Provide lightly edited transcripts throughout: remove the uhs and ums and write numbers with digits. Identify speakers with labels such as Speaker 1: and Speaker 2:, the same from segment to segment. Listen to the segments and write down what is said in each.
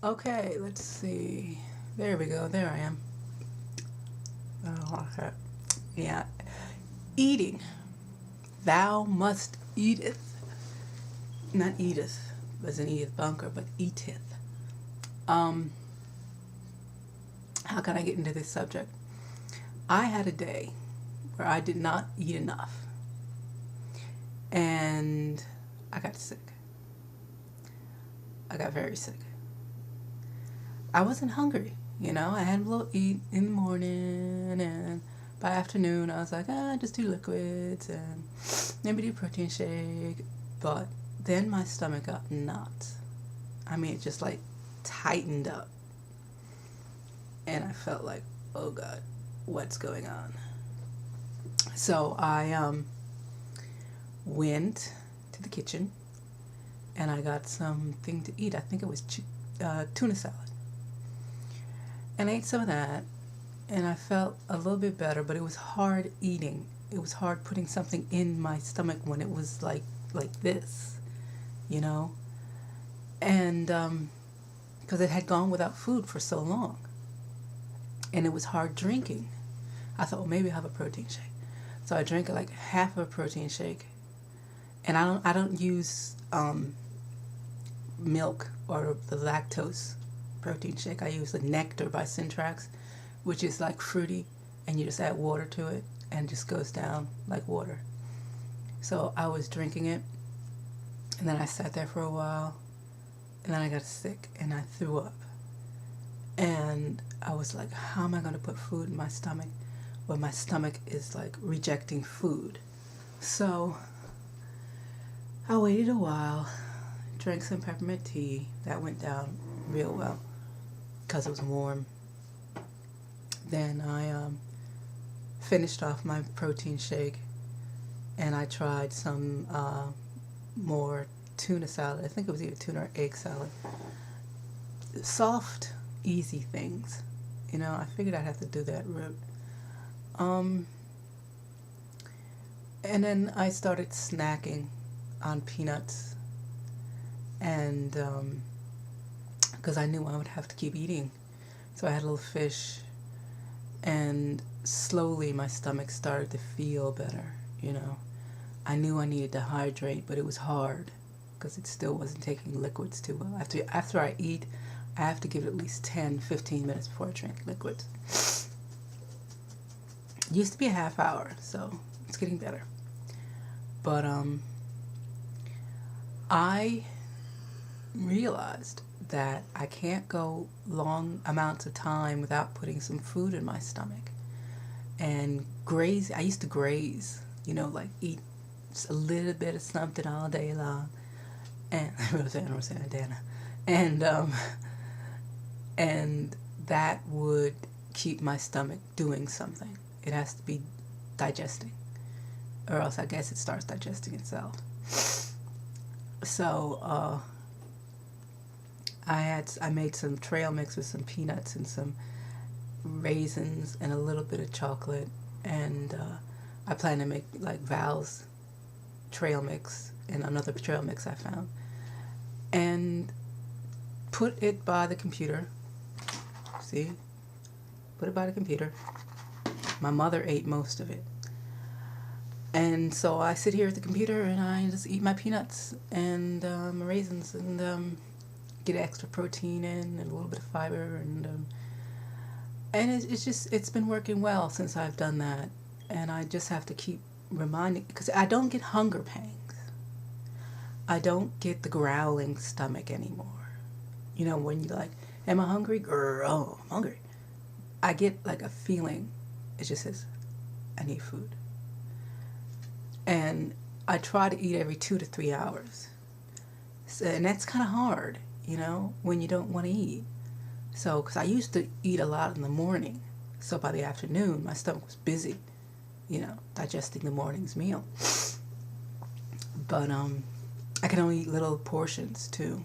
Speaker 1: Okay, let's see. There we go. There I am. Oh, okay. Yeah. Eating. Thou must eateth. Not Edith, as in Edith Bunker, but eatith. Um, how can I get into this subject? I had a day where I did not eat enough, and I got sick. I got very sick. I wasn't hungry, I had a little eat in the morning, and by afternoon I was like, just do liquids and maybe do protein shake. But then my stomach got knots. I mean, it just like tightened up, and I felt like, oh God, what's going on? So I went to the kitchen and I got something to eat. I think it was tuna salad. And I ate some of that, and I felt a little bit better, but it was hard eating. It was hard putting something in my stomach when it was like this, and because it had gone without food for so long, and it was hard drinking. I thought, well, maybe I'll have a protein shake. So I drank like half of a protein shake, and I don't use milk or the lactose protein shake. I use the Nectar by Syntrax, which is like fruity, and you just add water to it and it just goes down like water. So I was drinking it, and then I sat there for a while, and then I got sick and I threw up. And I was like, how am I going to put food in my stomach when my stomach is like rejecting food? So I waited a while, drank some peppermint tea. That went down real well because it was warm. Then I finished off my protein shake, and I tried some more tuna salad. I think it was either tuna or egg salad. Soft, easy things. I figured I'd have to do that route. And then I started snacking on peanuts, and because I knew I would have to keep eating. So I had a little fish, and slowly my stomach started to feel better, I knew I needed to hydrate, but it was hard because it still wasn't taking liquids too well. After I eat, I have to give it at least 10-15 minutes before I drink liquids. It used to be a half hour, so it's getting better. But I realized that I can't go long amounts of time without putting some food in my stomach. And graze, I used to graze, like eat just a little bit of something all day long. And and that would keep my stomach doing something. It has to be digesting, or else I guess it starts digesting itself. So I made some trail mix with some peanuts and some raisins and a little bit of chocolate, and I plan to make like Val's trail mix and another trail mix I found, and put it by the computer. See? Put it by the computer. My mother ate most of it. And so I sit here at the computer and I just eat my peanuts and my raisins and get extra protein in and a little bit of fiber, and it's been working well since I've done that. And I just have to keep reminding, because I don't get hunger pangs. I don't get the growling stomach anymore. When you're like, am I hungry? Girl, oh, I'm hungry. I get like a feeling. It just says, I need food. And I try to eat every 2 to 3 hours. So, and that's kind of hard, when you don't want to eat. So, because I used to eat a lot in the morning. So by the afternoon, my stomach was busy, digesting the morning's meal. But I can only eat little portions too.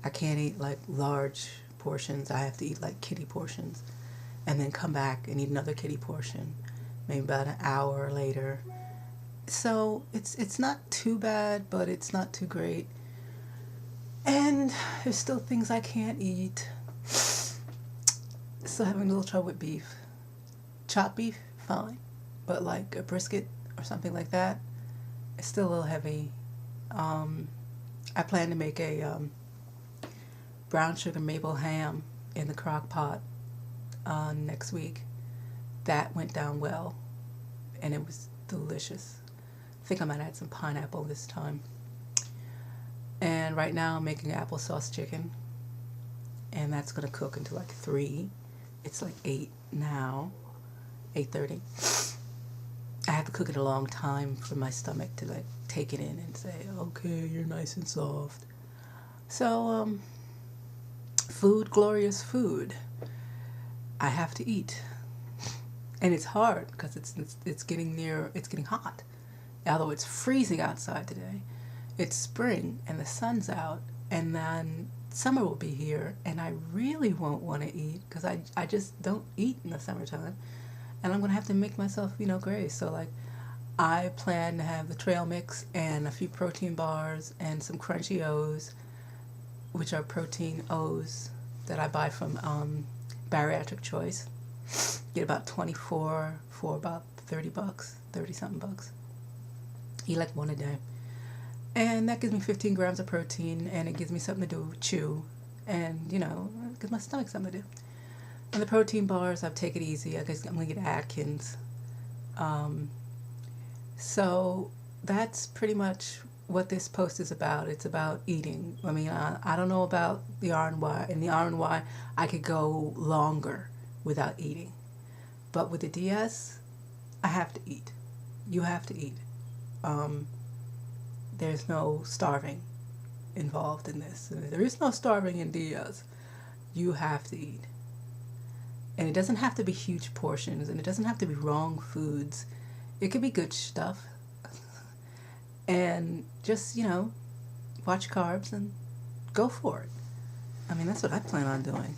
Speaker 1: I can't eat like large portions. I have to eat like kitty portions, and then come back and eat another kitty portion, maybe about an hour later. So it's not too bad, but it's not too great. And there's still things I can't eat. Still having a little trouble with beef. Chopped beef, fine. But like a brisket or something like that, it's still a little heavy. I plan to make a brown sugar maple ham in the crock pot next week. That went down well, and it was delicious. I think I might add some pineapple this time. And right now I'm making applesauce chicken, and that's going to cook until like 3. It's like 8 now, 8:30. I have to cook it a long time for my stomach to like take it in and say, okay, you're nice and soft. So, food, glorious food. I have to eat. And it's hard because it's getting hot. Although it's freezing outside today, it's spring and the sun's out, and then summer will be here, and I really won't want to eat because I just don't eat in the summertime, and I'm going to have to make myself, grace. So like, I plan to have the trail mix and a few protein bars and some crunchy O's, which are protein O's that I buy from Bariatric Choice. Get about 24 for about $30, 30-something bucks. Eat like one a day. And that gives me 15 grams of protein, and it gives me something to do, chew, and, it gives my stomach something to do. And the protein bars, I'll take it easy. I guess I'm going to get Atkins. So that's pretty much what this post is about. It's about eating. I mean, I don't know about the RNY. In the RNY, I could go longer without eating. But with the DS, I have to eat. You have to eat. There's no starving involved in this. There is no starving in DS. You have to eat. And it doesn't have to be huge portions, and it doesn't have to be wrong foods. It could be good stuff. And just, watch carbs and go for it. I mean, that's what I plan on doing.